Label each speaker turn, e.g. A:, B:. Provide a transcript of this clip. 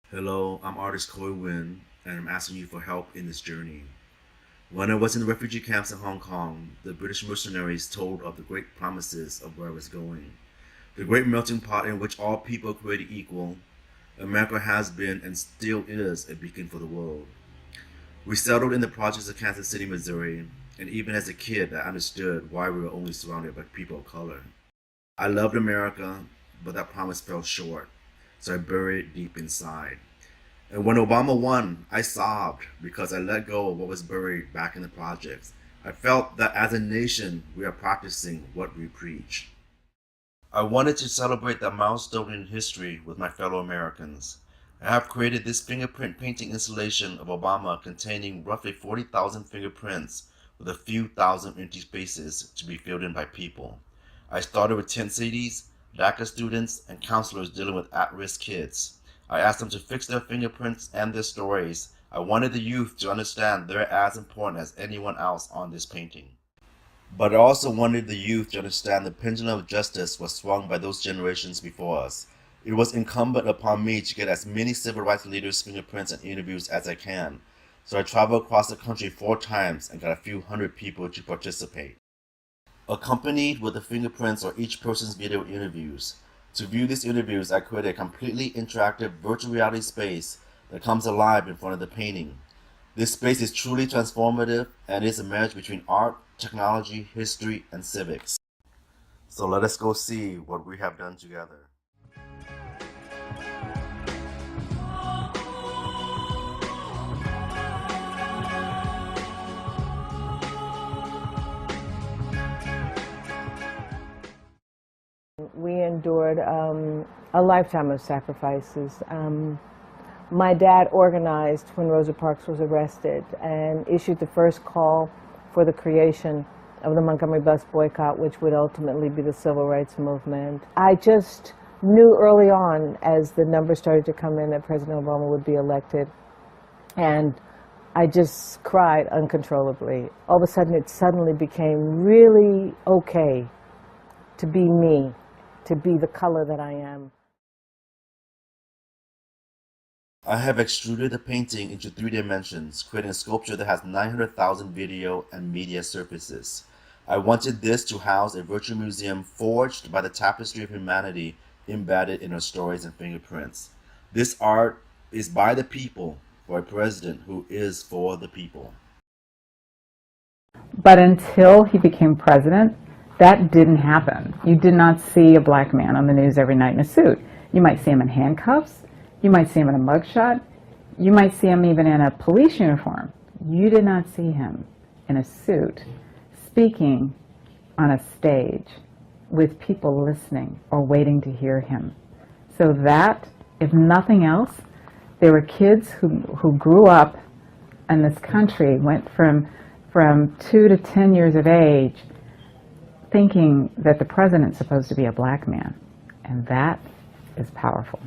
A: Hello, I'm artist Koi Win, and I'm asking you for help in this journey. When I was in the refugee camps in Hong Kong, the British mercenaries told of the great promises of where I was going. The great melting pot in which all people are created equal. America has been and still is a beacon for the world. We settled in the projects of Kansas City, Missouri, and even as a kid, I understood why we were only surrounded by people of color. I loved America, but that promise fell short, so I buried it deep inside. And when Obama won, I sobbed because I let go of what was buried back in the projects. I felt that as a nation, we are practicing what we preach. I wanted to celebrate that milestone in history with my fellow Americans. I have created this fingerprint painting installation of Obama containing roughly 40,000 fingerprints with a few thousand empty spaces to be filled in by people. I started with tent cities, DACA students, and counselors dealing with at-risk kids. I asked them to fix their fingerprints and their stories. I wanted the youth to understand they're as important as anyone else on this painting. But I also wanted the youth to understand the pendulum of justice was swung by those generations before us. It was incumbent upon me to get as many civil rights leaders' fingerprints and interviews as I can. So I traveled across the country 4 times and got a few hundred people to participate. Accompanied with the fingerprints are each person's video interviews. To view these interviews, I created a completely interactive virtual reality space that comes alive in front of the painting. This space is truly transformative and is a marriage between art, technology, history, and civics. So let us go see what we have done together.
B: We endured a lifetime of sacrifices. My dad organized when Rosa Parks was arrested and issued the first call for the creation of the Montgomery bus boycott, which would ultimately be the civil rights movement. I just knew early on, as the numbers started to come in, that President Obama would be elected, and I just cried uncontrollably. All of a sudden, it suddenly became really okay to be me, to be the color that I am.
A: I have extruded the painting into 3 dimensions, creating a sculpture that has 900,000 video and media surfaces. I wanted this to house a virtual museum forged by the tapestry of humanity embedded in our stories and fingerprints. This art is by the people for a president who is for the people.
C: But until he became president, that didn't happen. You did not see a black man on the news every night in a suit. You might see him in handcuffs. You might see him in a mugshot. You might see him even in a police uniform. You did not see him in a suit speaking on a stage with people listening or waiting to hear him. So that, if nothing else, there were kids who grew up in this country, went from 2 to 10 years of age, thinking that the president's supposed to be a black man. And that is powerful.